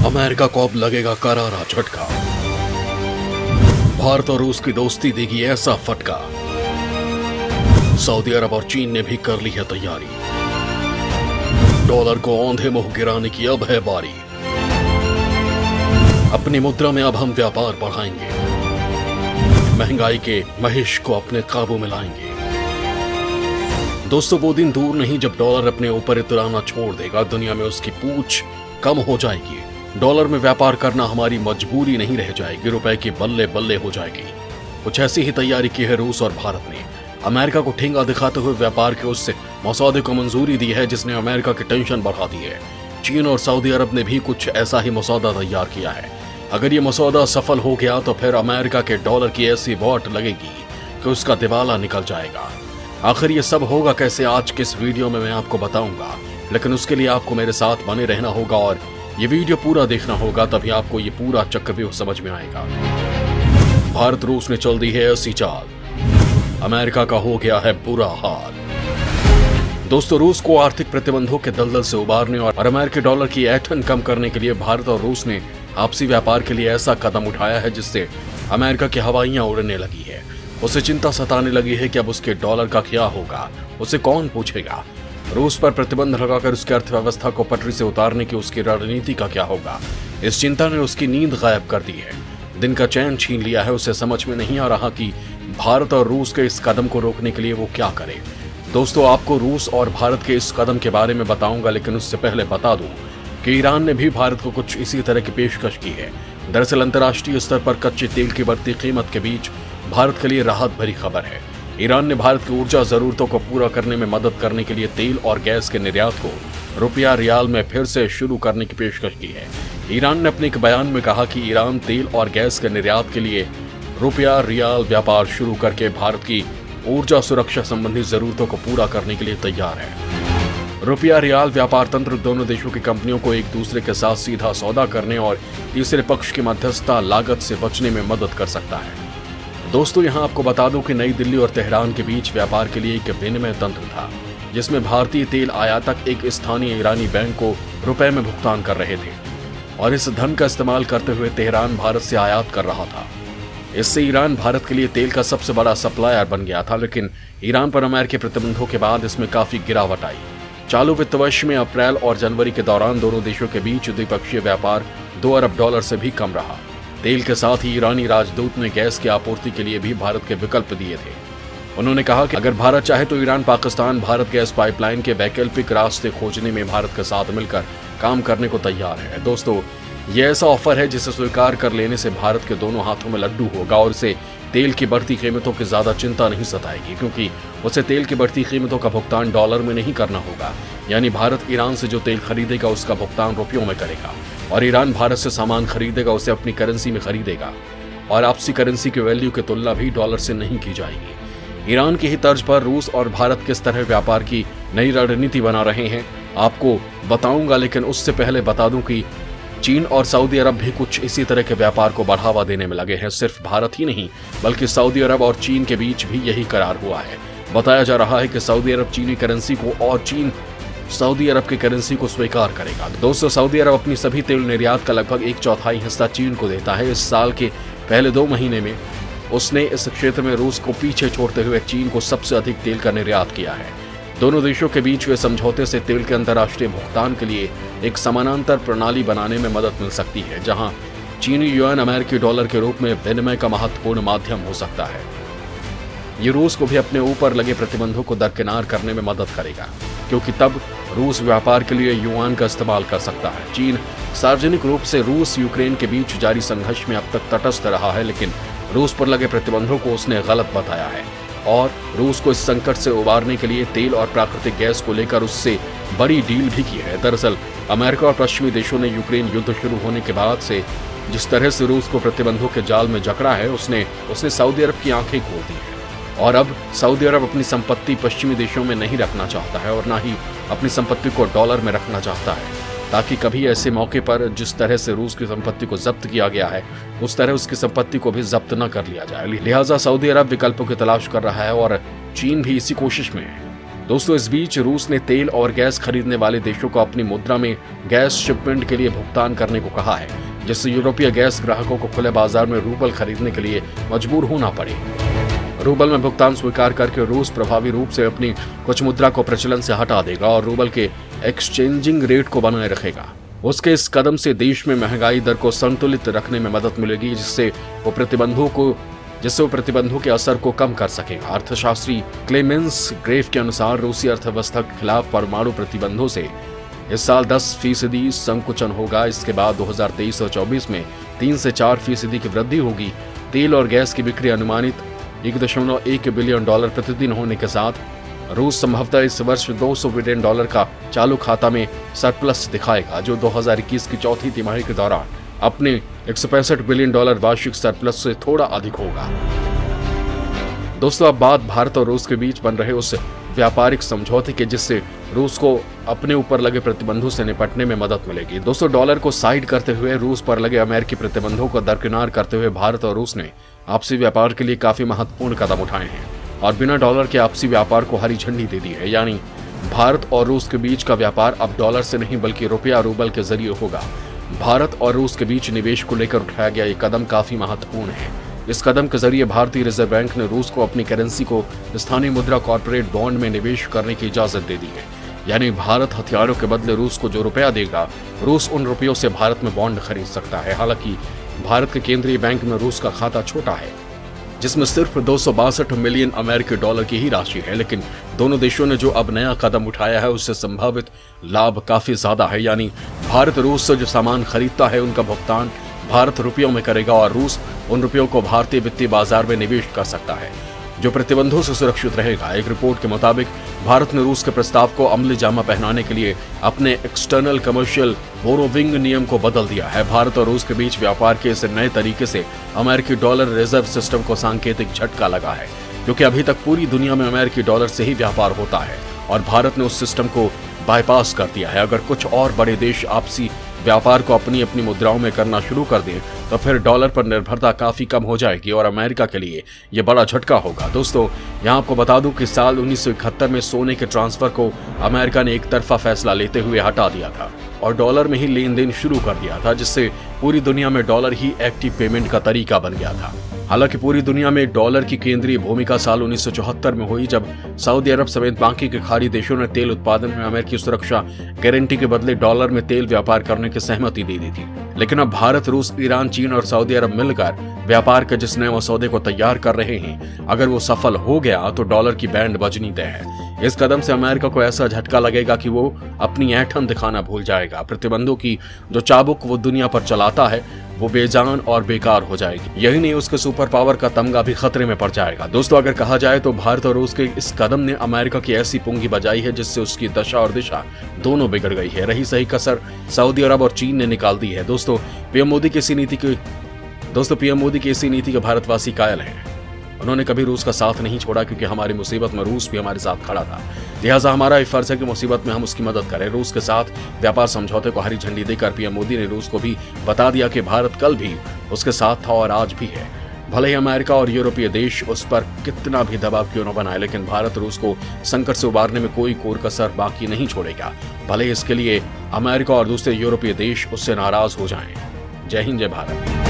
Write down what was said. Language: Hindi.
अमेरिका को अब लगेगा करारा झटका। भारत और रूस की दोस्ती देगी ऐसा फटका। सऊदी अरब और चीन ने भी कर ली है तैयारी। डॉलर को औंधे मुंह गिराने की अब है बारी। अपनी मुद्रा में अब हम व्यापार बढ़ाएंगे। महंगाई के महिष को अपने काबू में लाएंगे। दोस्तों, वो दिन दूर नहीं जब डॉलर अपने ऊपर इतराना छोड़ देगा। दुनिया में उसकी पूछ कम हो जाएगी। डॉलर में व्यापार करना हमारी मजबूरी नहीं रह जाएगी, रुपए की बल्ले बल्ले हो जाएगी। कुछ ऐसी ही तैयारी की है रूस और भारत ने। अमेरिका को ठेंगा दिखाते हुए व्यापार के उस मसौदे को मंजूरी दी है जिसने अमेरिका की टेंशन बढ़ा दी है। चीन और सऊदी अरब ने भी कुछ ऐसा ही मसौदा तैयार किया है। अगर ये मसौदा सफल हो गया तो फिर अमेरिका के डॉलर की ऐसी वॉट लगेगी कि उसका दिवाला निकल जाएगा। आखिर ये सब होगा कैसे, आज के इस वीडियो में मैं आपको बताऊंगा, लेकिन उसके लिए आपको मेरे साथ बने रहना होगा और ये वीडियो पूरा देखना होगा, तभी आपको ये पूरा चक्रव्यूह समझ में आएगा। भारत रूस ने चल दी है ऐसी चाल, अमेरिका का हो गया है बुरा हाल। दोस्तों, रूस को आर्थिक प्रतिबंधों के दलदल से उबारने और अमेरिकी डॉलर की ऐंठन कम करने के लिए भारत और रूस ने आपसी व्यापार के लिए ऐसा कदम उठाया है जिससे अमेरिका की हवाइयां उड़ने लगी है। उसे चिंता सताने लगी है कि अब उसके डॉलर का क्या होगा, उसे कौन पूछेगा। रूस पर प्रतिबंध लगाकर उसकी अर्थव्यवस्था को पटरी से उतारने की उसकी रणनीति का क्या होगा, इस चिंता ने उसकी नींद गायब कर दी है। दिन का चैन छीन लिया है। उसे समझ में नहीं आ रहा कि भारत और रूस के इस कदम को रोकने के लिए वो क्या करे। दोस्तों, आपको रूस और भारत के इस कदम के बारे में बताऊंगा, लेकिन उससे पहले बता दूं कि ईरान ने भी भारत को कुछ इसी तरह की पेशकश की है। दरअसल अंतर्राष्ट्रीय स्तर पर कच्चे तेल की बढ़ती कीमत के बीच भारत के लिए राहत भरी खबर है। ईरान ने भारत की ऊर्जा जरूरतों को पूरा करने में मदद करने के लिए तेल और गैस के निर्यात को रुपया रियाल में फिर से शुरू करने की पेशकश की है। ईरान ने अपने एक बयान में कहा कि ईरान तेल और गैस के निर्यात के लिए रुपया रियाल व्यापार शुरू करके भारत की ऊर्जा सुरक्षा संबंधी जरूरतों को पूरा करने के लिए तैयार है। रुपया रियाल व्यापार तंत्र दोनों देशों की कंपनियों को एक दूसरे के साथ सीधा सौदा करने और तीसरे पक्ष की मध्यस्थता लागत से बचने में मदद कर सकता है। दोस्तों, यहां आपको बता दूं कि नई दिल्ली और तेहरान के बीच व्यापार के लिए एक विनिमय तंत्र था जिसमें भारतीय तेल आयातक एक स्थानीय ईरानी बैंक को रुपए में भुगतान कर रहे थे और इस धन का इस्तेमाल करते हुए तेहरान भारत से आयात कर रहा था। इससे ईरान भारत के लिए तेल का सबसे बड़ा सप्लायर बन गया था, लेकिन ईरान पर अमेरिकी प्रतिबंधों के बाद इसमें काफी गिरावट आई। चालू वित्त वर्ष में अप्रैल और जनवरी के दौरान दोनों देशों के बीच द्विपक्षीय व्यापार 2 अरब डॉलर से भी कम रहा। तेल के साथ ही ईरानी राजदूत ने गैस की आपूर्ति के लिए भी भारत के विकल्प दिए थे। उन्होंने कहा कि अगर भारत चाहे तो Iran Pakistan Bharat gas pipeline के वैकल्पिक रास्ते खोजने में भारत के साथ मिलकर काम करने को तैयार है। दोस्तों, यह ऐसा ऑफर है जिसे स्वीकार कर लेने से भारत के दोनों हाथों में लड्डू होगा और उसे तेल की बढ़ती कीमतों की ज्यादा चिंता नहीं सताएगी, क्योंकि उसे तेल की बढ़ती कीमतों का भुगतान डॉलर में नहीं करना होगा। यानी भारत ईरान से जो तेल खरीदेगा उसका भुगतान रुपयों में करेगा और ईरान भारत से सामान खरीदेगा उसे अपनी करेंसी में खरीदेगा और आपसी करेंसी की वैल्यू की तुलना भी डॉलर से नहीं की जाएगी। ईरान की ही तर्ज पर रूस और भारत किस तरह व्यापार की नई रणनीति बना रहे हैं आपको बताऊंगा, लेकिन उससे पहले बता दूं कि चीन और सऊदी अरब भी कुछ इसी तरह के व्यापार को बढ़ावा देने में लगे हैं। सिर्फ भारत ही नहीं बल्कि सऊदी अरब और चीन के बीच भी यही करार हुआ है। बताया जा रहा है कि सऊदी अरब चीनी करेंसी को और चीन सऊदी अरब की करेंसी को स्वीकार करेगा। दोस्तों, सऊदी अरब अपनी सभी तेल निर्यात का लगभग 1/4 हिस्सा चीन को देता है। इस साल के पहले 2 महीने में उसने इस क्षेत्र में रूस को पीछे छोड़ते हुए चीन को सबसे अधिक तेल का निर्यात किया है। दोनों देशों के बीच हुए समझौते से तेल के अंतर्राष्ट्रीय भुगतान के लिए एक समानांतर प्रणाली बनाने में मदद मिल सकती है, जहां चीनी युआन अमेरिकी डॉलर के रूप में विनिमय का महत्वपूर्ण माध्यम हो सकता है। ये रूस को भी अपने ऊपर लगे प्रतिबंधों को दरकिनार करने में मदद करेगा, क्योंकि तब रूस व्यापार के लिए युआन का इस्तेमाल कर सकता है। चीन सार्वजनिक रूप से रूस यूक्रेन के बीच जारी संघर्ष में अब तक तटस्थ रहा है, लेकिन रूस पर लगे प्रतिबंधों को उसने गलत बताया है और रूस को इस संकट से उबारने के लिए तेल और प्राकृतिक गैस को लेकर उससे बड़ी डील भी की है। दरअसल अमेरिका और पश्चिमी देशों ने यूक्रेन युद्ध शुरू होने के बाद से जिस तरह से रूस को प्रतिबंधों के जाल में जकड़ा है, उसने सऊदी अरब की आंखें खोल दी है और अब सऊदी अरब अपनी संपत्ति पश्चिमी देशों में नहीं रखना चाहता है और न ही अपनी संपत्ति को डॉलर में रखना चाहता है, ताकि कभी ऐसे मौके पर जिस तरह से रूस की संपत्ति को जब्त किया गया है उस तरह उसकी संपत्ति को भी जब्त न कर लिया जाए। लिहाजा सऊदी अरब विकल्पों की तलाश कर रहा है और चीन भी इसी कोशिश में है। दोस्तों, इस बीच रूस ने तेल और गैस खरीदने वाले देशों को अपनी मुद्रा में गैस शिपमेंट के लिए भुगतान करने को कहा है, जिससे यूरोपीय गैस ग्राहकों को खुले बाजार में रूबल खरीदने के लिए मजबूर होना पड़े। रूबल में भुगतान स्वीकार करके रूस प्रभावी रूप से अपनी कुछ मुद्रा को प्रचलन से हटा देगा और रूबल के एक्सचेंजिंग रेट को बनाए रखेगा। उसके इस कदम से देश में महंगाई दर को संतुलित रखने में मदद मिलेगी, जिससे वो प्रतिबंधों के असर को कम कर सकेगा। अर्थशास्त्री क्लेमेंस ग्रेफ के अनुसार रूसी अर्थव्यवस्था के खिलाफ परमाणु प्रतिबंधों से इस साल 10% संकुचन होगा। इसके बाद 2023 और 24 में 3 से 4% की वृद्धि होगी। तेल और गैस की बिक्री अनुमानित $1.1 बिलियन प्रतिदिन होने के साथ रूस संभवतः इस वर्ष $200 बिलियन का चालू खाता में सरप्लस दिखाएगा, जो 2021 की चौथी तिमाही के दौरान अपने $165 बिलियन वार्षिक सरप्लस से थोड़ा अधिक होगा। दोस्तों, अब बात भारत और रूस के बीच बन रहे उस व्यापारिक समझौते के जिससे रूस को अपने ऊपर लगे प्रतिबंधों से निपटने में मदद मिलेगी। दोस्तों, डॉलर को साइड करते हुए रूस पर लगे अमेरिकी प्रतिबंधों को दरकिनार करते हुए भारत और रूस ने आपसी व्यापार के लिए काफी महत्वपूर्ण कदम उठाए हैं और बिना डॉलर के आपसी व्यापार को हरी झंडी दे दी है। यानी भारत और रूस के बीच का व्यापार अब डॉलर से नहीं बल्कि रुपया रूबल के जरिए होगा। भारत और रूस के बीच निवेश को लेकर उठाया गया ये कदम काफी महत्वपूर्ण है। इस कदम के जरिए भारतीय रिजर्व बैंक ने रूस को अपनी करेंसी को स्थानीय मुद्रा कॉर्पोरेट बॉन्ड में निवेश करने की इजाजत दे दी है। यानी भारत हथियारों के बदले रूस को जो रुपया देगा, रूस उन रुपयों से भारत में बॉन्ड खरीद सकता है। हालांकि भारत के केंद्रीय बैंक में रूस का खाता छोटा है, जिसमें सिर्फ $262 मिलियन अमेरिकी डॉलर की ही राशि है, लेकिन दोनों देशों ने जो अब नया कदम उठाया है उससे संभावित लाभ काफी ज्यादा है। यानी भारत रूस से जो सामान खरीदता है उनका भुगतान भारत रुपयों में करेगा और रूस उन रुपयों को भारतीय वित्तीय बाजार में निवेश कर सकता है, जो प्रतिबंधों से सुरक्षित रहेगा। एक रिपोर्ट के मुताबिक भारत ने रूस के प्रस्ताव को अमली जामा पहनाने के लिए अपने एक्सटर्नल कमर्शियल बोरोविंग नियम को बदल दिया है। भारत और रूस के बीच व्यापार के इस नए तरीके से अमेरिकी डॉलर रिजर्व सिस्टम को सांकेतिक झटका लगा है, क्योंकि अभी तक पूरी दुनिया में अमेरिकी डॉलर से ही व्यापार होता है और भारत ने उस सिस्टम को बाईपास कर दिया है। अगर कुछ और बड़े देश आपसी व्यापार को अपनी अपनी मुद्राओं में करना शुरू कर दें तो फिर डॉलर पर निर्भरता काफी कम हो जाएगी और अमेरिका के लिए यह बड़ा झटका होगा। दोस्तों, यहां आपको बता दूं कि साल 1971 में सोने के ट्रांसफर को अमेरिका ने एक तरफा फैसला लेते हुए हटा दिया था और डॉलर में ही लेन देन शुरू कर दिया था, जिससे पूरी दुनिया में डॉलर ही एक्टिव पेमेंट का तरीका बन गया था। हालांकि पूरी दुनिया में डॉलर की केंद्रीय भूमिका साल 1974 में हुई, जब सऊदी अरब समेत बाकी के खाड़ी देशों ने तेल उत्पादन में अमेरिकी सुरक्षा गारंटी के बदले डॉलर में तेल व्यापार करने की सहमति दे दी थी। लेकिन अब भारत, रूस, ईरान, चीन और सऊदी अरब मिलकर व्यापार के जिस नए मसौदे को तैयार कर रहे हैं, अगर वो सफल हो गया तो डॉलर की बैंड बजनी तय है। इस कदम से अमेरिका को ऐसा झटका लगेगा कि वो अपनी ऐंठन दिखाना भूल जाएगा। प्रतिबंधों की जो चाबुक वो दुनिया पर चलाता है वो बेजान और बेकार हो जाएगी। यही नहीं, उसके सुपर पावर का तमगा भी खतरे में पड़ जाएगा। दोस्तों, अगर कहा जाए तो भारत और रूस के इस कदम ने अमेरिका की ऐसी पुंगी बजाई है जिससे उसकी दशा और दिशा दोनों बिगड़ गई है। रही सही कसर सऊदी अरब और चीन ने निकाल दी है। दोस्तों, पीएम मोदी की इसी नीति के भारतवासी कायल हैं। उन्होंने कभी रूस का साथ नहीं छोड़ा, क्योंकि हमारी मुसीबत में रूस भी हमारे साथ खड़ा था। लिहाजा हमारा ये फर्ज है कि मुसीबत में हम उसकी मदद करें। रूस के साथ व्यापार समझौते को हरी झंडी देकर पीएम मोदी ने रूस को भी बता दिया कि भारत कल भी उसके साथ था और आज भी है। भले ही अमेरिका और यूरोपीय देश उस पर कितना भी दबाव क्यों न बनाए, लेकिन भारत रूस को संकट से उबारने में कोई कोर कसर बाकी नहीं छोड़ेगा, भले इसके लिए अमेरिका और दूसरे यूरोपीय देश उससे नाराज हो जाएं। जय हिंद, जय भारत।